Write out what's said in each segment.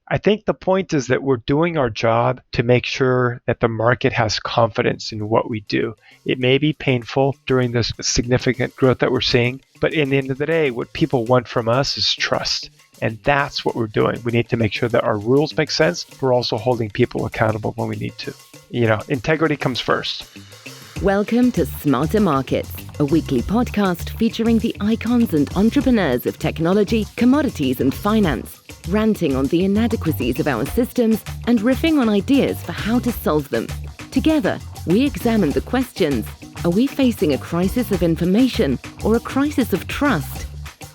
I think the point is that we're doing our job to make sure that the market has confidence in what we do. It may be painful during this significant growth that we're seeing, but in the end of the day, what people want from us is trust. And that's what we're doing. We need to make sure that our rules make sense. We're also holding people accountable when we need to. Integrity comes first. Welcome to Smarter Markets, a weekly podcast featuring the icons and entrepreneurs of technology, commodities, and finance, ranting on the inadequacies of our systems and riffing on ideas for how to solve them. Together, we examine the questions: are we facing a crisis of information or a crisis of trust?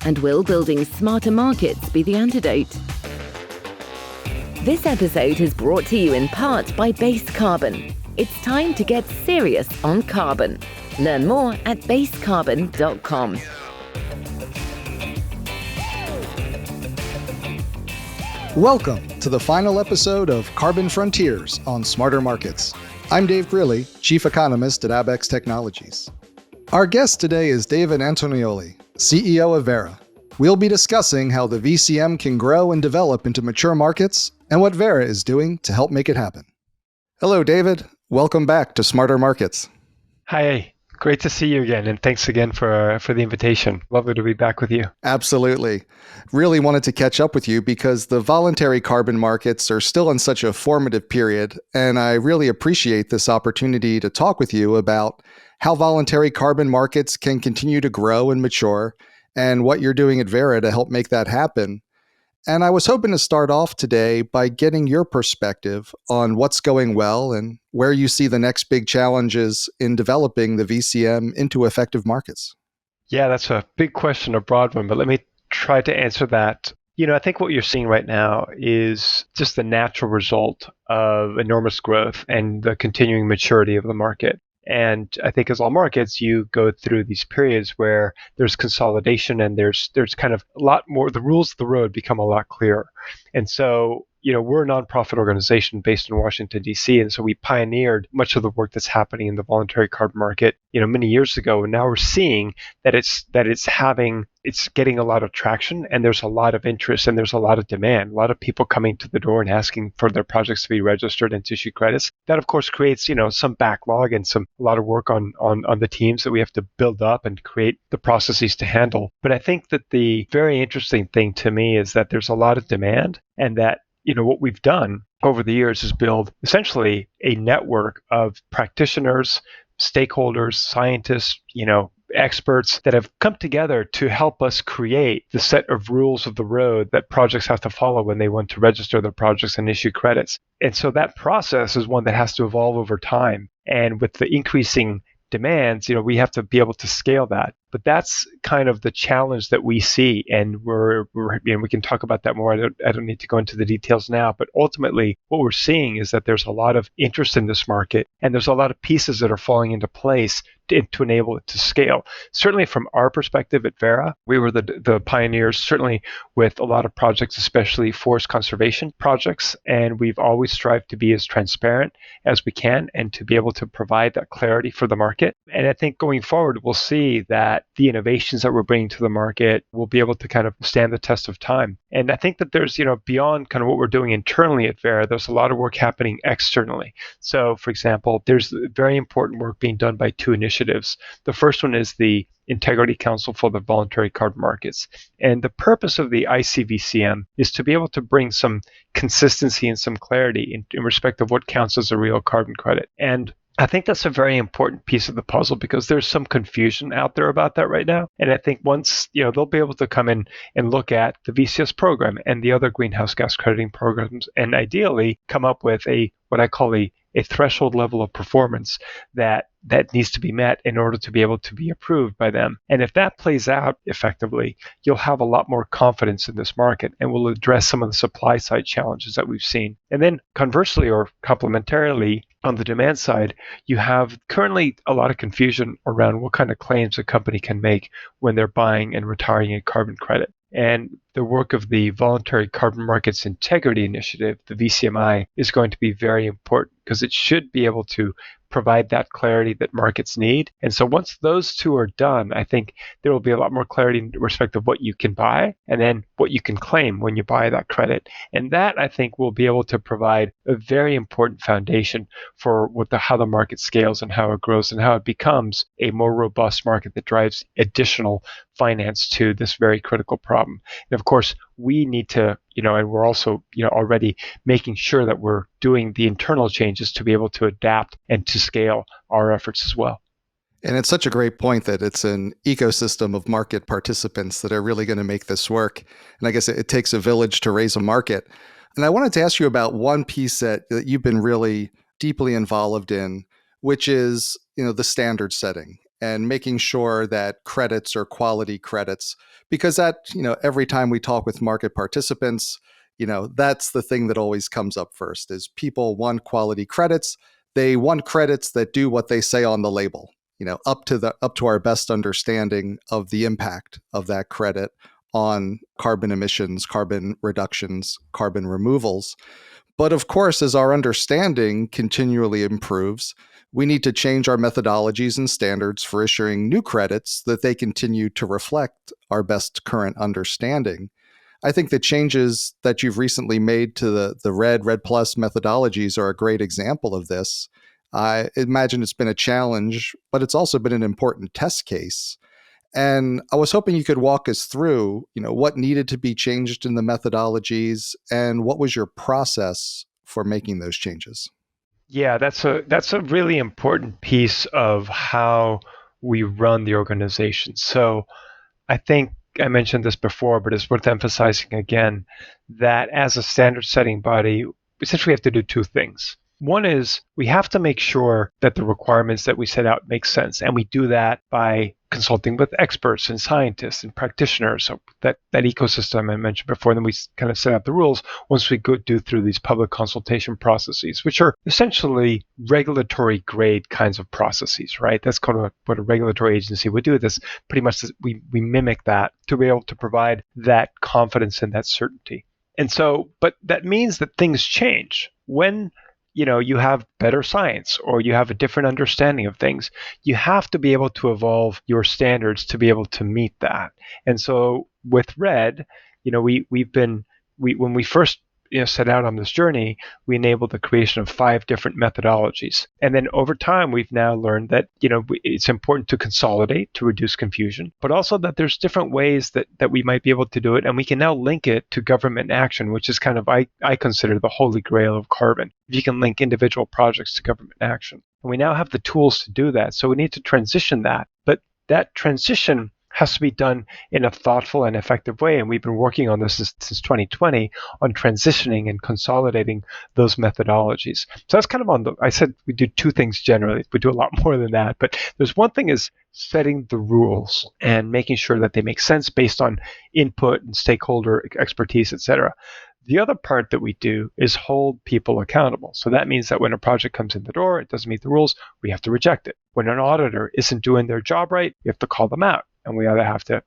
And will building smarter markets be the antidote? This episode is brought to you in part by Base Carbon. It's time to get serious on carbon. Learn more at basecarbon.com. Welcome to the final episode of Carbon Frontiers on Smarter Markets. I'm Dave Greely, Chief Economist at Abex Technologies. Our guest today is David Antonioli, CEO of Verra. We'll be discussing how the VCM can grow and develop into mature markets and what Verra is doing to help make it happen. Hello, David. Welcome back to Smarter Markets. Hi, great to see you again, and thanks again for the invitation. Lovely to be back with you. Absolutely. Really wanted to catch up with you because the voluntary carbon markets are still in such a formative period, and I really appreciate this opportunity to talk with you about how voluntary carbon markets can continue to grow and mature, and what you're doing at Verra to help make that happen. And I was hoping to start off today by getting your perspective on what's going well and where you see the next big challenges in developing the VCM into effective markets. Yeah, that's a big question, a broad one, but let me try to answer that. I think what you're seeing right now is just the natural result of enormous growth and the continuing maturity of the market. And I think as all markets, you go through these periods where there's consolidation and there's kind of a lot more, the rules of the road become a lot clearer. And so, we're a nonprofit organization based in Washington, D.C., and so we pioneered much of the work that's happening in the voluntary carbon market, many years ago. And now we're seeing that it's getting a lot of traction, and there's a lot of interest, and there's a lot of demand, a lot of people coming to the door and asking for their projects to be registered and to issue credits. That, of course, creates, some backlog and a lot of work on the teams that we have to build up and create the processes to handle. But I think that the very interesting thing to me is that there's a lot of demand, and that what we've done over the years is build essentially a network of practitioners, stakeholders, scientists, experts that have come together to help us create the set of rules of the road that projects have to follow when they want to register their projects and issue credits. And so that process is one that has to evolve over time. And with the increasing demands, we have to be able to scale that. But that's kind of the challenge that we see, and we can talk about that more. I don't need to go into the details now, but ultimately what we're seeing is that there's a lot of interest in this market, and there's a lot of pieces that are falling into place to enable it to scale. Certainly from our perspective at Verra, we were the pioneers, certainly with a lot of projects, especially forest conservation projects, and we've always strived to be as transparent as we can and to be able to provide that clarity for the market. And I think going forward, we'll see that the innovations that we're bringing to the market will be able to kind of stand the test of time. And I think that there's, beyond kind of what we're doing internally at Verra, there's a lot of work happening externally. So, for example, there's very important work being done by two initiatives. The first one is the Integrity Council for the Voluntary Carbon Markets. And the purpose of the ICVCM is to be able to bring some consistency and some clarity in respect of what counts as a real carbon credit. And I think that's a very important piece of the puzzle because there's some confusion out there about that right now. And I think once, they'll be able to come in and look at the VCS program and the other greenhouse gas crediting programs and ideally come up with what I call a threshold level of performance that needs to be met in order to be able to be approved by them. And if that plays out effectively, you'll have a lot more confidence in this market and will address some of the supply side challenges that we've seen. And then conversely or complementarily, on the demand side, you have currently a lot of confusion around what kind of claims a company can make when they're buying and retiring a carbon credit. And the work of the Voluntary Carbon Markets Integrity Initiative, the VCMI, is going to be very important because it should be able to provide that clarity that markets need. And so once those two are done, I think there will be a lot more clarity in respect of what you can buy and then what you can claim when you buy that credit. And that, I think, will be able to provide a very important foundation for how the market scales and how it grows and how it becomes a more robust market that drives additional finance to this very critical problem. And of course, we need to, and we're also, already making sure that we're doing the internal changes to be able to adapt and to scale our efforts as well. And it's such a great point that it's an ecosystem of market participants that are really going to make this work. And I guess it takes a village to raise a market. And I wanted to ask you about one piece that you've been really deeply involved in, which is, the standard setting and making sure that credits are quality credits. Because that, every time we talk with market participants, that's the thing that always comes up first is people want quality credits. They want credits that do what they say on the label, up to our best understanding of the impact of that credit on carbon emissions, carbon reductions, carbon removals. But of course, as our understanding continually improves, we need to change our methodologies and standards for issuing new credits that they continue to reflect our best current understanding. I think the changes that you've recently made to the RED Plus methodologies are a great example of this. I imagine it's been a challenge, but it's also been an important test case. And I was hoping you could walk us through, what needed to be changed in the methodologies and what was your process for making those changes? Yeah, that's a really important piece of how we run the organization. So I think I mentioned this before, but it's worth emphasizing again that as a standard setting body, essentially we have to do two things. One is we have to make sure that the requirements that we set out make sense. And we do that by consulting with experts and scientists and practitioners. So that ecosystem I mentioned before, and then we kind of set out the rules once we go through these public consultation processes, which are essentially regulatory grade kinds of processes, right? That's kind of what a regulatory agency would do. This pretty much we mimic that to be able to provide that confidence and that certainty. And so, but that means that things change. When you have better science or you have a different understanding of things, you have to be able to evolve your standards to be able to meet that. And so with RED, when we first set out on this journey, we enabled the creation of 5 different methodologies. And then over time, we've now learned that, it's important to consolidate to reduce confusion, but also that there's different ways that we might be able to do it. And we can now link it to government action, which is kind of, I consider the holy grail of carbon. If you can link individual projects to government action. And we now have the tools to do that. So we need to transition that. But that transition has to be done in a thoughtful and effective way. And we've been working on this since 2020 on transitioning and consolidating those methodologies. So that's kind of I said we do 2 things generally. We do a lot more than that. But there's one thing is setting the rules and making sure that they make sense based on input and stakeholder expertise, et cetera. The other part that we do is hold people accountable. So that means that when a project comes in the door, it doesn't meet the rules, we have to reject it. When an auditor isn't doing their job right, we have to call them out. And we either have to,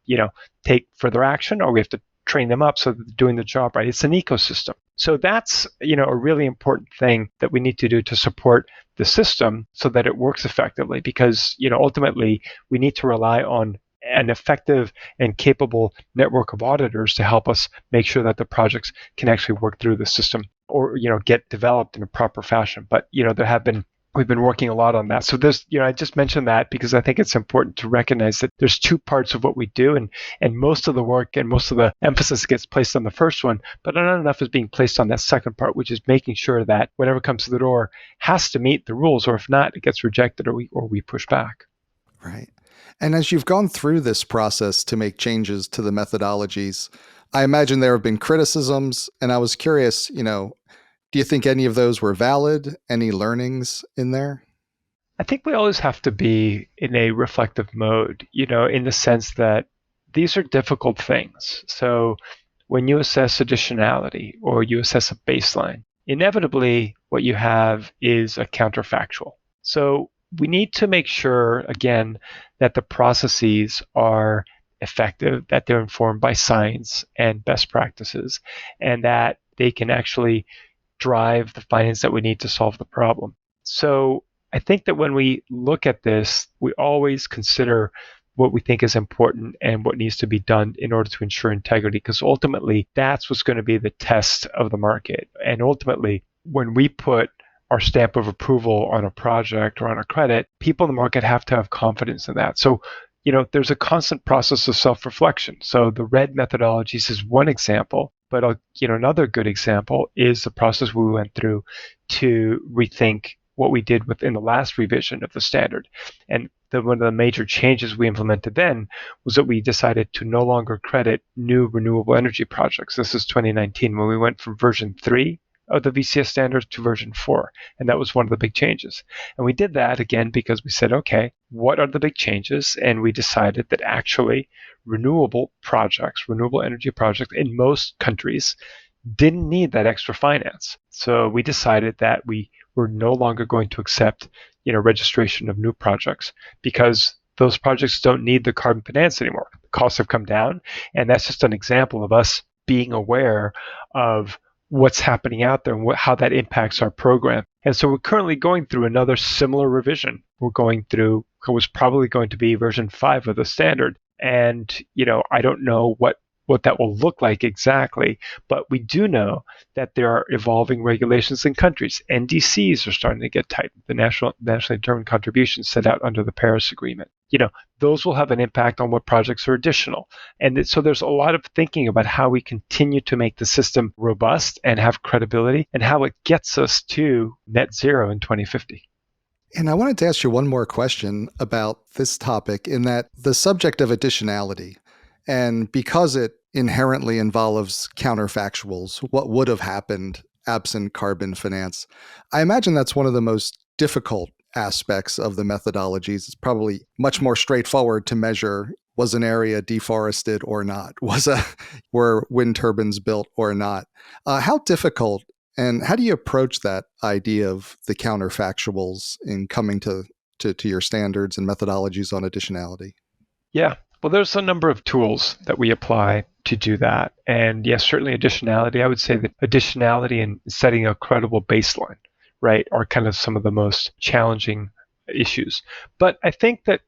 take further action or we have to train them up so that they're doing the job right. It's an ecosystem. So that's, a really important thing that we need to do to support the system so that it works effectively because, ultimately we need to rely on an effective and capable network of auditors to help us make sure that the projects can actually work through the system or, get developed in a proper fashion. But, we've been working a lot on that. So there's, I just mentioned that because I think it's important to recognize that there's 2 parts of what we do and most of the work and most of the emphasis gets placed on the first one, but not enough is being placed on that second part, which is making sure that whatever comes to the door has to meet the rules, or if not, it gets rejected or we push back. Right. And as you've gone through this process to make changes to the methodologies, I imagine there have been criticisms, and I was curious, do you think any of those were valid? Any learnings in there? I think we always have to be in a reflective mode, in the sense that these are difficult things. So when you assess additionality or you assess a baseline, inevitably what you have is a counterfactual. So we need to make sure, again, that the processes are effective, that they're informed by science and best practices, and that they can actually drive the finance that we need to solve the problem. So I think that when we look at this, we always consider what we think is important and what needs to be done in order to ensure integrity, because ultimately that's what's going to be the test of the market. And ultimately, when we put our stamp of approval on a project or on a credit, people in the market have to have confidence in that. So, there's a constant process of self-reflection. So the red methodologies is one example, but another good example is the process we went through to rethink what we did within the last revision of the standard. And one of the major changes we implemented then was that we decided to no longer credit new renewable energy projects. This is 2019 when we went from version 3 of the VCS standards to version 4. And that was one of the big changes. And we did that again because we said, okay, what are the big changes? And we decided that actually renewable energy projects in most countries didn't need that extra finance. So we decided that we were no longer going to accept registration of new projects because those projects don't need the carbon finance anymore. The costs have come down. And that's just an example of us being aware of what's happening out there and how that impacts our program. And so we're currently going through another similar revision. We're going through what was probably going to be version 5 of the standard. And, I don't know what that will look like exactly, but we do know that there are evolving regulations in countries. NDCs are starting to get tightened, the nationally determined contributions set out under the Paris Agreement. Those will have an impact on what projects are additional. And so there's a lot of thinking about how we continue to make the system robust and have credibility and how it gets us to net zero in 2050. And I wanted to ask you one more question about this topic, in that the subject of additionality, and because it inherently involves counterfactuals, what would have happened absent carbon finance, I imagine that's one of the most difficult aspects of the methodologies. It's probably much more straightforward to measure, was an area deforested or not? Were wind turbines built or not? How difficult and how do you approach that idea of the counterfactuals in coming to your standards and methodologies on additionality? Yeah, well, there's a number of tools that we apply to do that. And yes, certainly additionality. I would say that additionality and setting a credible baseline, right, are kind of some of the most challenging issues. But I think that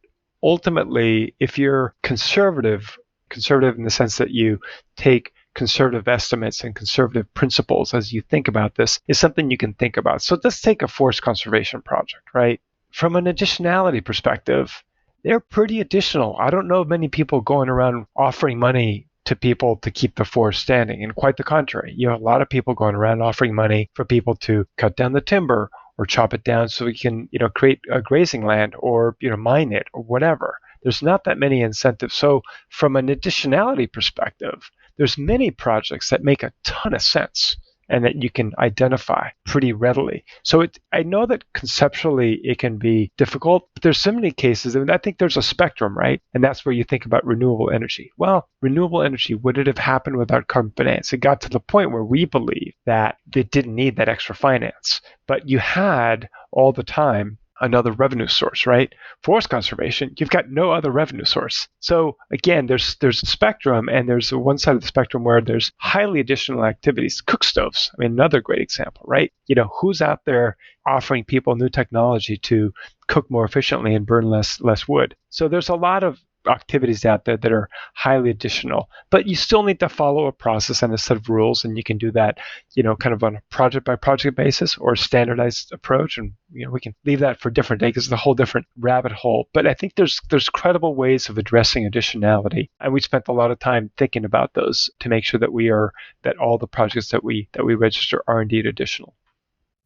ultimately, if you're conservative in the sense that you take conservative estimates and conservative principles as you think about this, is something you can think about. So let's take a forest conservation project, right? From an additionality perspective, they're pretty additional. I don't know of many people going around offering money to people to keep the forest standing. And quite the contrary, you have a lot of people going around offering money for people to cut down the timber or chop it down so we can, create a grazing land or, mine it or whatever. There's not that many incentives. So from an additionality perspective, there's many projects that make a ton of sense and that you can identify pretty readily. So I know that conceptually it can be difficult, but there's so many cases, and I think there's a spectrum, right? And that's where you think about renewable energy. Well, renewable energy, would it have happened without carbon finance? It got to the point where we believe that it didn't need that extra finance, but you had all the time another revenue source, right? Forest conservation, you've got no other revenue source. So again, there's a spectrum, and there's one side of the spectrum where there's highly additional activities. Cook stoves, another great example, right? Who's out there offering people new technology to cook more efficiently and burn less wood? So there's a lot of activities out there that are highly additional, but you still need to follow a process and a set of rules, and you can do that, kind of on a project by project basis or a standardized approach. And we can leave that for a different day because it's a whole different rabbit hole. But I think there's credible ways of addressing additionality, and we spent a lot of time thinking about those to make sure that all the projects that we register are indeed additional.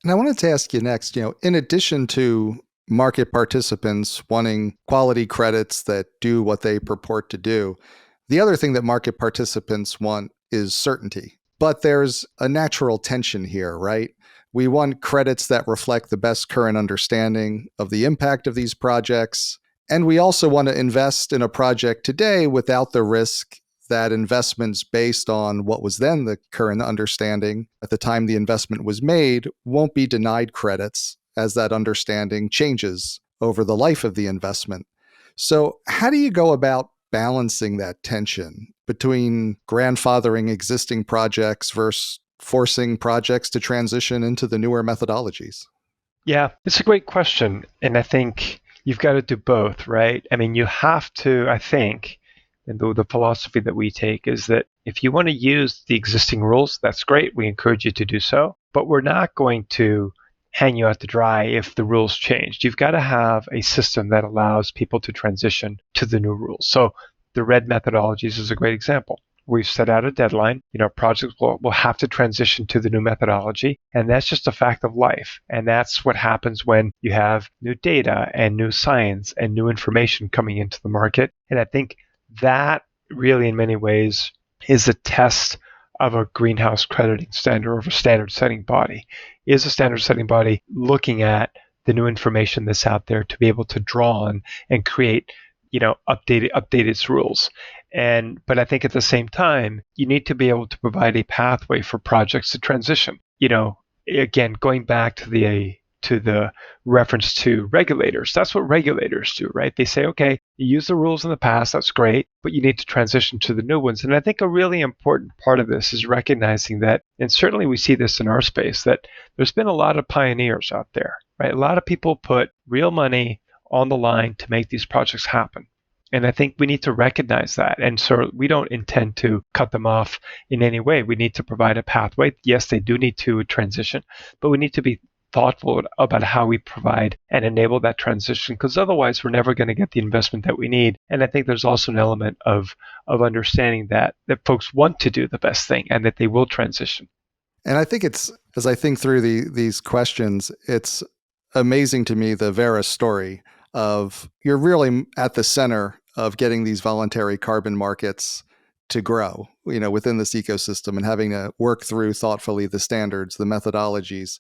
And I wanted to ask you next, in addition to market participants wanting quality credits that do what they purport to do, the other thing that market participants want is certainty. But there's a natural tension here, right? We want credits that reflect the best current understanding of the impact of these projects. And we also want to invest in a project today without the risk that investments based on what was then the current understanding at the time the investment was made won't be denied credits as that understanding changes over the life of the investment. So how do you go about balancing that tension between grandfathering existing projects versus forcing projects to transition into the newer methodologies? Yeah, it's a great question. And I think you've got to do both, right? I mean, you have to, I think, and the philosophy that we take is that if you want to use the existing rules, that's great. We encourage you to do so. But we're not going to hang you out to dry if the rules changed. You've got to have a system that allows people to transition to the new rules. So the red methodologies is a great example. We've set out a deadline. Projects will have to transition to the new methodology. And that's just a fact of life. And that's what happens when you have new data and new science and new information coming into the market. And I think that really, in many ways, is a test of a greenhouse crediting standard or of a standard setting body. Is a standard setting body looking at the new information that's out there to be able to draw on and create, update its rules. But I think at the same time, you need to be able to provide a pathway for projects to transition. Again, going back to the reference to regulators, that's what regulators do, right? They say, okay, you use the rules in the past, that's great, but you need to transition to the new ones. And I think a really important part of this is recognizing that, and certainly we see this in our space, that there's been a lot of pioneers out there, right? A lot of people put real money on the line to make these projects happen. And I think we need to recognize that. And so we don't intend to cut them off in any way. We need to provide a pathway. Yes, they do need to transition, but we need to be thoughtful about how we provide and enable that transition, because otherwise we're never going to get the investment that we need. And I think there's also an element of understanding that folks want to do the best thing and that they will transition. And I think it's, as I think through these questions, it's amazing to me, the Verra story of you're really at the center of getting these voluntary carbon markets to grow, within this ecosystem, and having to work through thoughtfully the standards, the methodologies,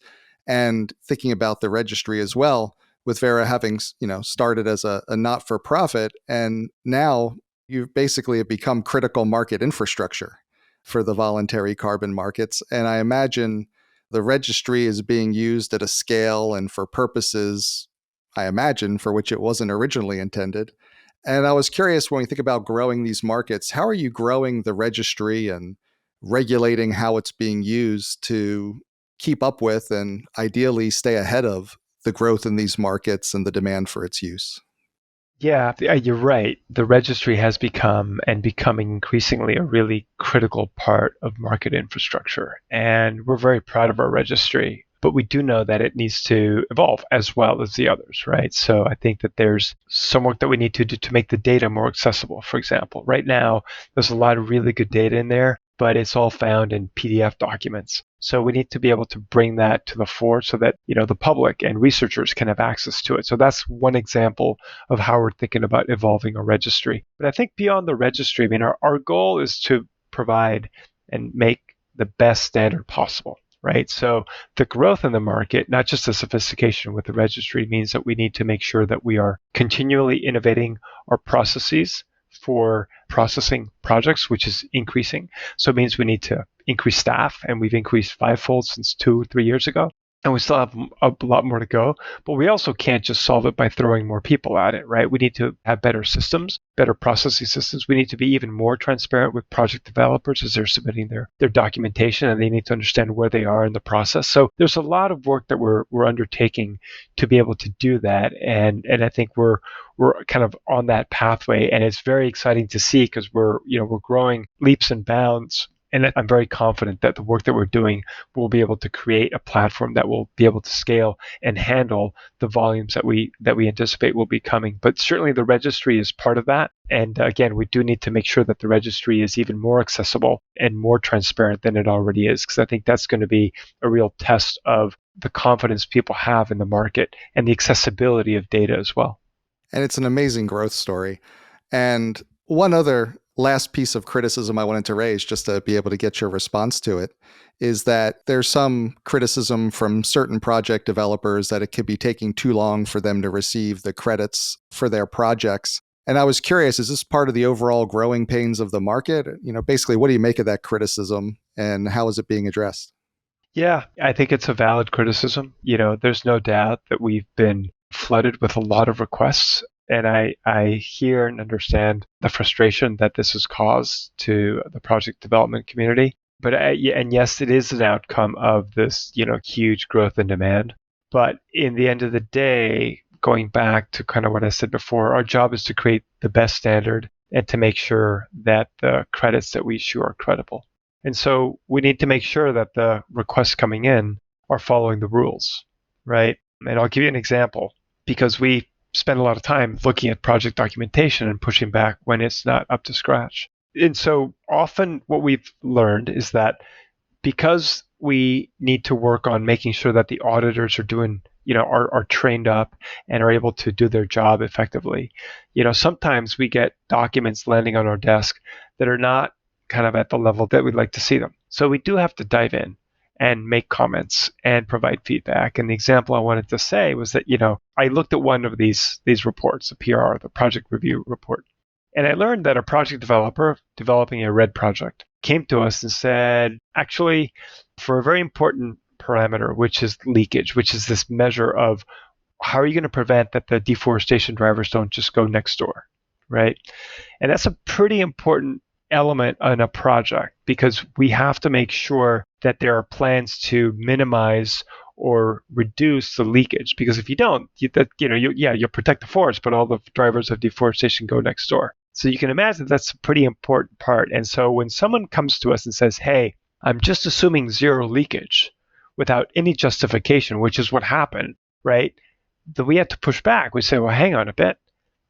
and thinking about the registry as well, with Verra having, started as a not-for-profit, and now you basically have become critical market infrastructure for the voluntary carbon markets. And I imagine the registry is being used at a scale and for purposes, I imagine, for which it wasn't originally intended. And I was curious, when we think about growing these markets, how are you growing the registry and regulating how it's being used to keep up with and ideally stay ahead of the growth in these markets and the demand for its use? Yeah, you're right. The registry has become and becoming increasingly a really critical part of market infrastructure. And we're very proud of our registry, but we do know that it needs to evolve as well as the others, right? So I think that there's some work that we need to do to make the data more accessible. For example, right now, there's a lot of really good data in there, but it's all found in PDF documents. So we need to be able to bring that to the fore so that, the public and researchers can have access to it. So that's one example of how we're thinking about evolving a registry. But I think beyond the registry, our goal is to provide and make the best standard possible. Right. So the growth in the market, not just the sophistication with the registry, means that we need to make sure that we are continually innovating our processes for processing projects, which is increasing. So it means we need to increase staff, and we've increased fivefold since 2-3 years ago. And we still have a lot more to go, but we also can't just solve it by throwing more people at it, right? We need to have better systems, better processing systems. We need to be even more transparent with project developers as they're submitting their documentation, and they need to understand where they are in the process. So there's a lot of work that we're undertaking to be able to do that. And I think we're kind of on that pathway, and it's very exciting to see because we're growing leaps and bounds. And I'm very confident that the work that we're doing will be able to create a platform that will be able to scale and handle the volumes that we anticipate will be coming. But certainly the registry is part of that. And again, we do need to make sure that the registry is even more accessible and more transparent than it already is, because I think that's going to be a real test of the confidence people have in the market and the accessibility of data as well. And it's an amazing growth story. And one other last piece of criticism I wanted to raise, just to be able to get your response to it, is that there's some criticism from certain project developers that it could be taking too long for them to receive the credits for their projects. And I was curious, is this part of the overall growing pains of the market? Basically, what do you make of that criticism, and how is it being addressed? Yeah, I think it's a valid criticism. There's no doubt that we've been flooded with a lot of requests. And I hear and understand the frustration that this has caused to the project development community. But and yes, it is an outcome of this, huge growth in demand. But in the end of the day, going back to kind of what I said before, our job is to create the best standard and to make sure that the credits that we issue are credible. And so we need to make sure that the requests coming in are following the rules, right? And I'll give you an example because we spend a lot of time looking at project documentation and pushing back when it's not up to scratch. And so often what we've learned is that because we need to work on making sure that the auditors are doing, are trained up and are able to do their job effectively. Sometimes we get documents landing on our desk that are not kind of at the level that we'd like to see them. So we do have to dive in and make comments and provide feedback. And the example I wanted to say was that, I looked at one of these reports, the PR, the project review report, and I learned that a project developer developing a red project came to us and said, actually, for a very important parameter, which is leakage, which is this measure of how are you going to prevent that the deforestation drivers don't just go next door, right? And that's a pretty important element in a project because we have to make sure that there are plans to minimize or reduce the leakage. Because if you don't, you'll protect the forest, but all the drivers of deforestation go next door. So you can imagine that's a pretty important part. And so when someone comes to us and says, hey, I'm just assuming zero leakage without any justification, which is what happened, right? Then we have to push back. We say, well, hang on a bit.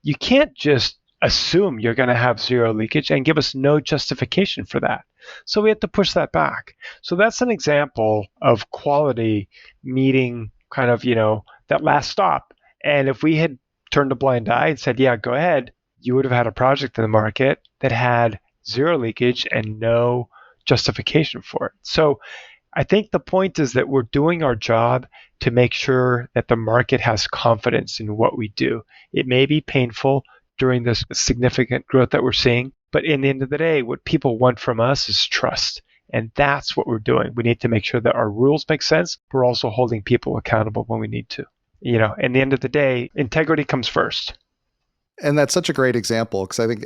You can't just assume you're going to have zero leakage and give us no justification for that. So we have to push that back. So that's an example of quality meeting kind of, that last stop. And if we had turned a blind eye and said, yeah, go ahead, you would have had a project in the market that had zero leakage and no justification for it. So I think the point is that we're doing our job to make sure that the market has confidence in what we do. It may be painful during this significant growth that we're seeing, but in the end of the day, what people want from us is trust. And that's what we're doing. We need to make sure that our rules make sense. We're also holding people accountable when we need to. In the end of the day, integrity comes first. And that's such a great example because I think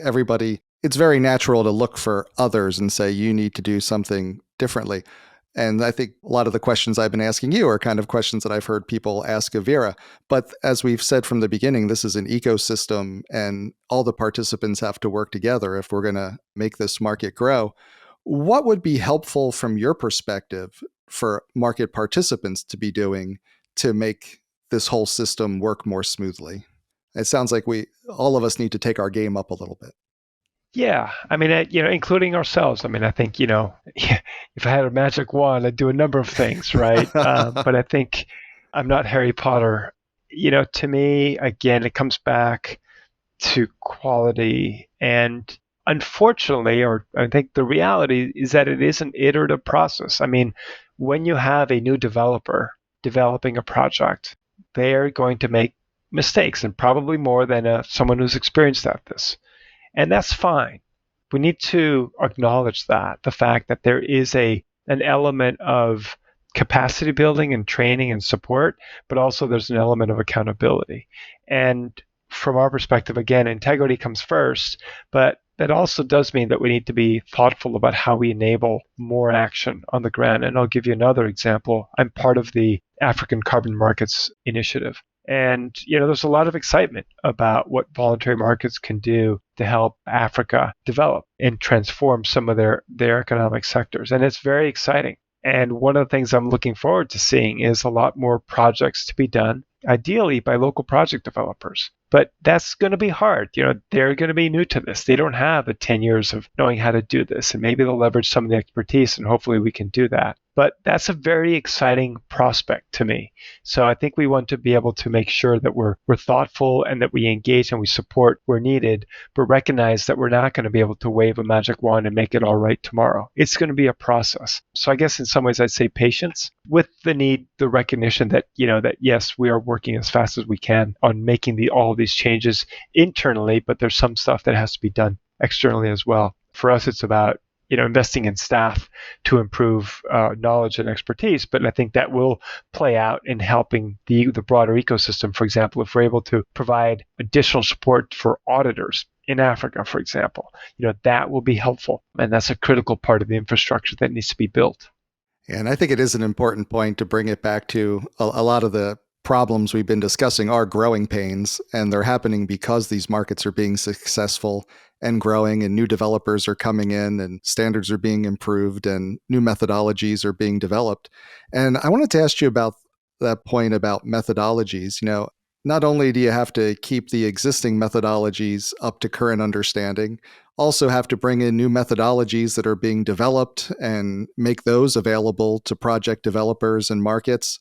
it's very natural to look for others and say, you need to do something differently. And I think a lot of the questions I've been asking you are kind of questions that I've heard people ask of Verra. But as we've said from the beginning, this is an ecosystem and all the participants have to work together if we're going to make this market grow. What would be helpful from your perspective for market participants to be doing to make this whole system work more smoothly? It sounds like all of us need to take our game up a little bit. Yeah, I mean, including ourselves. I mean, I think, if I had a magic wand, I'd do a number of things, right? But I think I'm not Harry Potter. To me, again, it comes back to quality. And unfortunately, or I think the reality is that it is an iterative process. I mean, when you have a new developer developing a project, they're going to make mistakes, and probably more than someone who's experienced at this. And that's fine. We need to acknowledge that, the fact that there is an element of capacity building and training and support, but also there's an element of accountability. And from our perspective, again, integrity comes first, but that also does mean that we need to be thoughtful about how we enable more action on the ground. And I'll give you another example. I'm part of the African Carbon Markets Initiative. And, there's a lot of excitement about what voluntary markets can do to help Africa develop and transform some of their economic sectors. And it's very exciting. And one of the things I'm looking forward to seeing is a lot more projects to be done, ideally by local project developers. But that's going to be hard. They're going to be new to this. They don't have the 10 years of knowing how to do this. And maybe they'll leverage some of the expertise, and hopefully we can do that. But that's a very exciting prospect to me. So I think we want to be able to make sure that we're thoughtful and that we engage and we support where needed, but recognize that we're not going to be able to wave a magic wand and make it all right tomorrow. It's going to be a process. So I guess in some ways I'd say patience with the recognition that, that yes, we are working as fast as we can on making all of these changes internally, but there's some stuff that has to be done externally as well. For us, it's about investing in staff to improve knowledge and expertise. But I think that will play out in helping the broader ecosystem. For example, if we're able to provide additional support for auditors in Africa, for example, that will be helpful. And that's a critical part of the infrastructure that needs to be built. And I think it is an important point to bring it back to a lot of the problems we've been discussing are growing pains, and they're happening because these markets are being successful and growing, and new developers are coming in, and standards are being improved, and new methodologies are being developed. And I wanted to ask you about that point about methodologies. Not only do you have to keep the existing methodologies up to current understanding, also have to bring in new methodologies that are being developed and make those available to project developers and markets.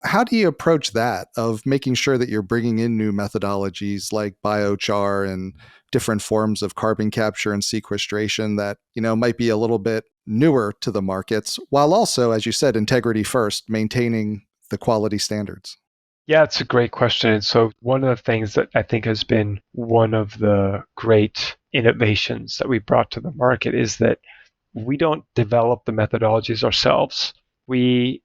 How do you approach that of making sure that you're bringing in new methodologies like biochar and different forms of carbon capture and sequestration that, might be a little bit newer to the markets, while also, as you said, integrity first, maintaining the quality standards? Yeah, it's a great question. And so one of the things that I think has been one of the great innovations that we brought to the market is that we don't develop the methodologies ourselves. We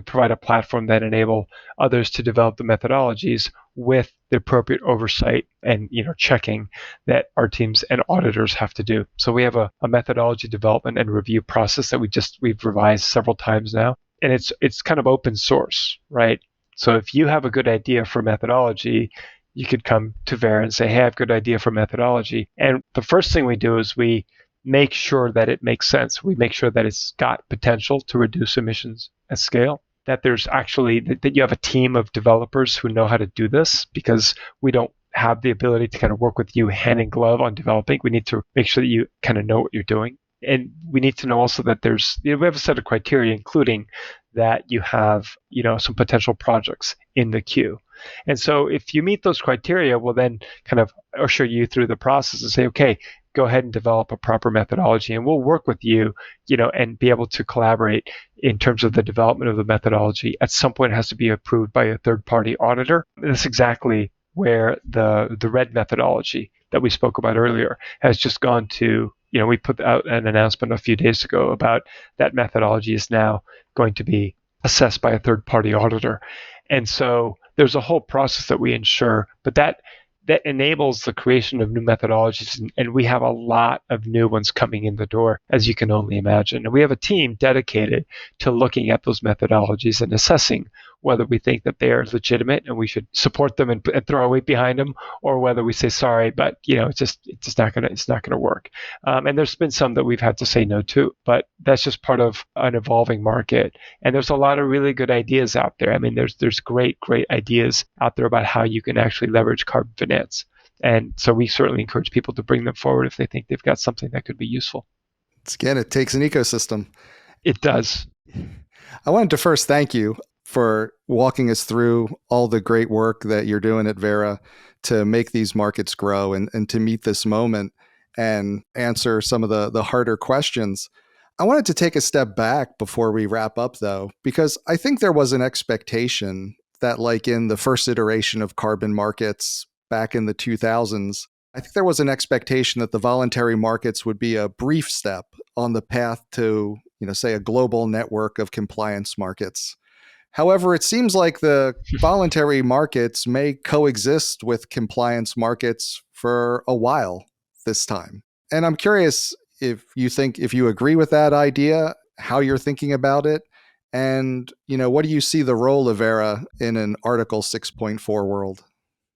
provide a platform that enable others to develop the methodologies with the appropriate oversight and checking that our teams and auditors have to do. So we have a methodology development and review process that we've revised several times now, and it's kind of open source, right? So if you have a good idea for methodology, you could come to Verra and say, hey, I have a good idea for methodology. And the first thing we do is we make sure that it makes sense. We make sure that it's got potential to reduce emissions at scale, that there's actually, that you have a team of developers who know how to do this, because we don't have the ability to kind of work with you hand in glove on developing. We need to make sure that you kind of know what you're doing. And we need to know also that we have a set of criteria, including that you have, some potential projects in the queue. And so if you meet those criteria, we'll then kind of usher you through the process and say, okay, go ahead and develop a proper methodology, and we'll work with you, and be able to collaborate in terms of the development of the methodology. At some point, it has to be approved by a third-party auditor. And that's exactly where the RED methodology that we spoke about earlier has just gone to. We put out an announcement a few days ago about that methodology is now going to be assessed by a third-party auditor. And so there's a whole process that we ensure, but that enables the creation of new methodologies, and we have a lot of new ones coming in the door, as you can only imagine. And we have a team dedicated to looking at those methodologies and assessing whether we think that they are legitimate and we should support them and throw our weight behind them, or whether we say sorry, but it's just not gonna work. And there's been some that we've had to say no to, but that's just part of an evolving market. And there's a lot of really good ideas out there. I mean, there's great ideas out there about how you can actually leverage carbon finance. And so we certainly encourage people to bring them forward if they think they've got something that could be useful. Again, it takes an ecosystem. It does. I wanted to first thank you for walking us through all the great work that you're doing at Verra to make these markets grow and to meet this moment and answer some of the harder questions. I wanted to take a step back before we wrap up, though, because I think there was an expectation that, like in the first iteration of carbon markets back in the 2000s, I think there was an expectation that the voluntary markets would be a brief step on the path to, say, a global network of compliance markets. However, it seems like the voluntary markets may coexist with compliance markets for a while this time. And I'm curious if you agree with that idea, how you're thinking about it, and what do you see the role of Verra in an Article 6.4 world?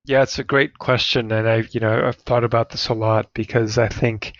Yeah, it's a great question, and I've thought about this a lot, because I think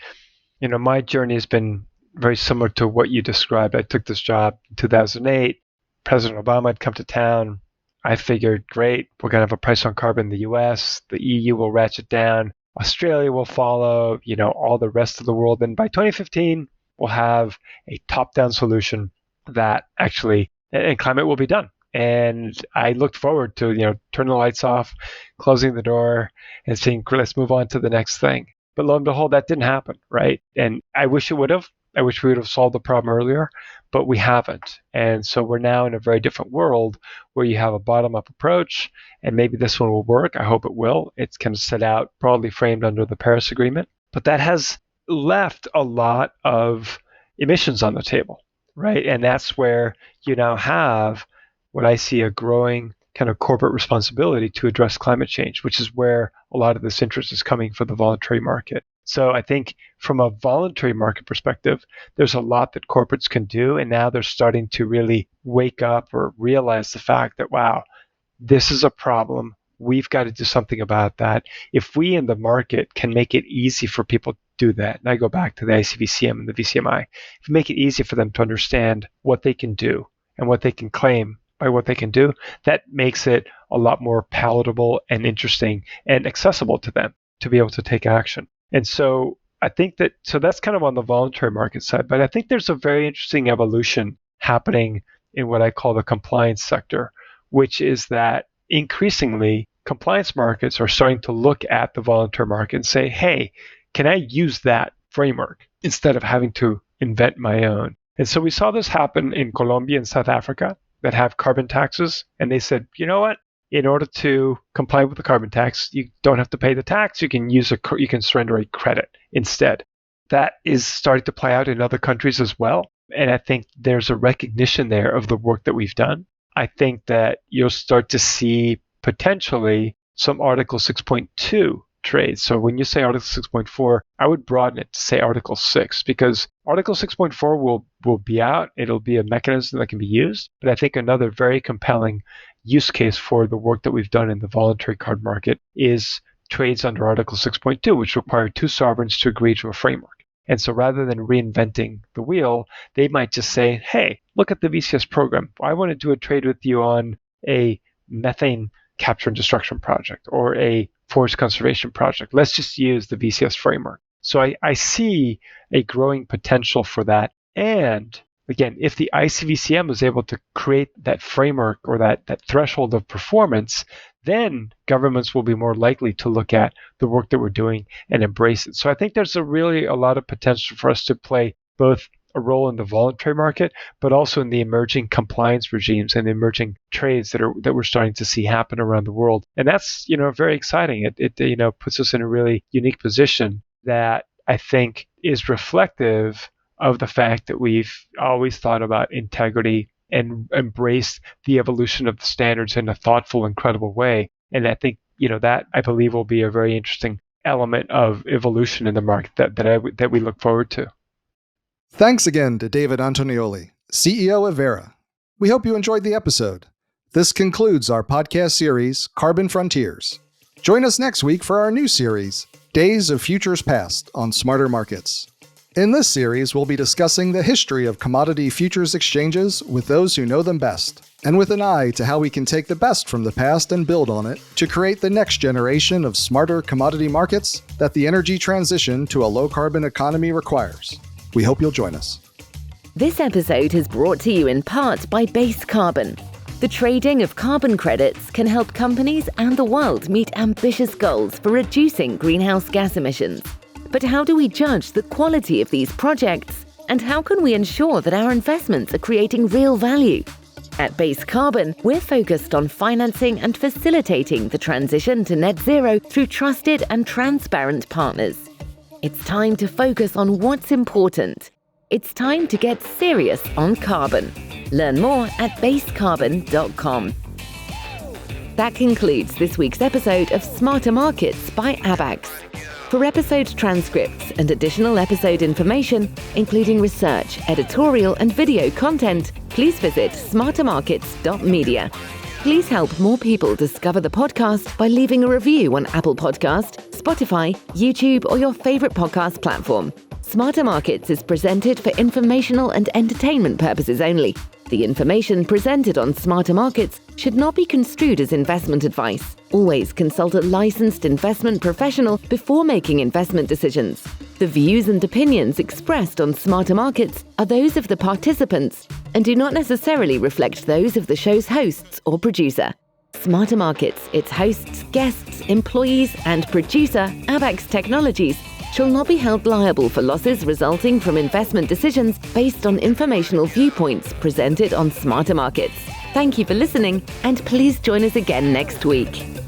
my journey has been very similar to what you described. I took this job in 2008. President Obama had come to town. I figured, great, we're going to have a price on carbon in the US. The EU will ratchet down. Australia will follow, all the rest of the world. And by 2015, we'll have a top-down solution that actually, and climate will be done. And I looked forward to, turning the lights off, closing the door, and saying, let's move on to the next thing. But lo and behold, that didn't happen, right? And I wish it would have. I wish we would have solved the problem earlier, but we haven't. And so we're now in a very different world where you have a bottom-up approach, and maybe this one will work. I hope it will. It's kind of set out broadly framed under the Paris Agreement. But that has left a lot of emissions on the table, right? And that's where you now have what I see a growing kind of corporate responsibility to address climate change, which is where a lot of this interest is coming for the voluntary market. So I think from a voluntary market perspective, there's a lot that corporates can do. And now they're starting to really wake up or realize the fact that, wow, this is a problem. We've got to do something about that. If we in the market can make it easy for people to do that, and I go back to the ICVCM and the VCMI, if we make it easy for them to understand what they can do and what they can claim by what they can do, that makes it a lot more palatable and interesting and accessible to them to be able to take action. And so I think that's kind of on the voluntary market side, but I think there's a very interesting evolution happening in what I call the compliance sector, which is that increasingly compliance markets are starting to look at the voluntary market and say, hey, can I use that framework instead of having to invent my own? And so we saw this happen in Colombia and South Africa that have carbon taxes. And they said, you know what? In order to comply with the carbon tax, you don't have to pay the tax. You can surrender a credit instead. That is starting to play out in other countries as well. And I think there's a recognition there of the work that we've done. I think that you'll start to see potentially some Article 6.2 trades. So when you say Article 6.4, I would broaden it to say Article 6, because Article 6.4 will be out. It'll be a mechanism that can be used. But I think another very compelling use case for the work that we've done in the voluntary card market is trades under Article 6.2, which require two sovereigns to agree to a framework. And so rather than reinventing the wheel, they might just say, hey, look at the VCS program. I want to do a trade with you on a methane capture and destruction project or a forest conservation project. Let's just use the VCS framework. So I see a growing potential for that. And again, if the ICVCM is able to create that framework or that threshold of performance, then governments will be more likely to look at the work that we're doing and embrace it. So I think there's a lot of potential for us to play both a role in the voluntary market, but also in the emerging compliance regimes and the emerging trades that we're starting to see happen around the world. And that's, very exciting. It puts us in a really unique position that I think is reflective of the fact that we've always thought about integrity and embraced the evolution of the standards in a thoughtful and credible way. And I think, that I believe will be a very interesting element of evolution in the market that we look forward to. Thanks again to David Antonioli, CEO of Verra. We hope you enjoyed the episode. This concludes our podcast series, Carbon Frontiers. Join us next week for our new series, Days of Futures Past on Smarter Markets. In this series, we'll be discussing the history of commodity futures exchanges with those who know them best, and with an eye to how we can take the best from the past and build on it to create the next generation of smarter commodity markets that the energy transition to a low-carbon economy requires. We hope you'll join us. This episode is brought to you in part by Base Carbon. The trading of carbon credits can help companies and the world meet ambitious goals for reducing greenhouse gas emissions. But how do we judge the quality of these projects? And how can we ensure that our investments are creating real value? At Base Carbon, we're focused on financing and facilitating the transition to net zero through trusted and transparent partners. It's time to focus on what's important. It's time to get serious on carbon. Learn more at basecarbon.com. That concludes this week's episode of Smarter Markets by Abax. For episode transcripts and additional episode information, including research, editorial, and video content, please visit smartermarkets.media. Please help more people discover the podcast by leaving a review on Apple Podcast, Spotify, YouTube, or your favorite podcast platform. Smarter Markets is presented for informational and entertainment purposes only. The information presented on Smarter Markets should not be construed as investment advice. Always consult a licensed investment professional before making investment decisions. The views and opinions expressed on Smarter Markets are those of the participants and do not necessarily reflect those of the show's hosts or producer. Smarter Markets, its hosts, guests, employees, and producer, Abax Technologies, shall not be held liable for losses resulting from investment decisions based on informational viewpoints presented on Smarter Markets. Thank you for listening, and please join us again next week.